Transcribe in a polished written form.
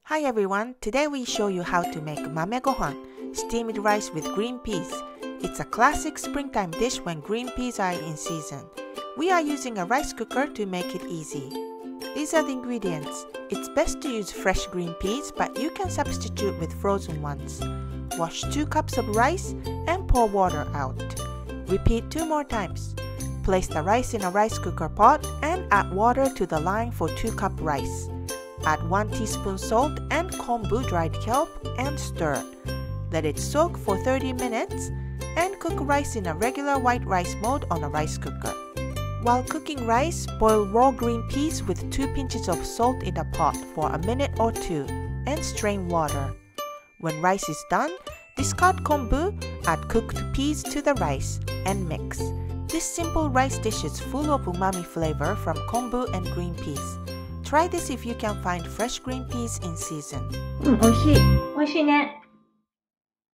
Hi everyone, today we show you how to make Mame Gohan, steamed rice with green peas. It's a classic springtime dish when green peas are in season. We are using a rice cooker to make it easy. These are the ingredients. It's best to use fresh green peas, but you can substitute with frozen ones. Wash 2 cups of rice and pour water out. Repeat 2 more times. Place the rice in a rice cooker pot and add water to the line for 2 cup rice. Add 1 teaspoon salt and kombu dried kelp and stir. Let it soak for 30 minutes and cook rice in a regular white rice mode on a rice cooker. While cooking rice, boil raw green peas with 2 pinches of salt in a pot for a minute or 2 and strain water. When rice is done, discard kombu, add cooked peas to the rice, and mix. This simple rice dish is full of umami flavor from kombu and green peas. Try this if you can find fresh green peas in season. 美味しい。美味しいね。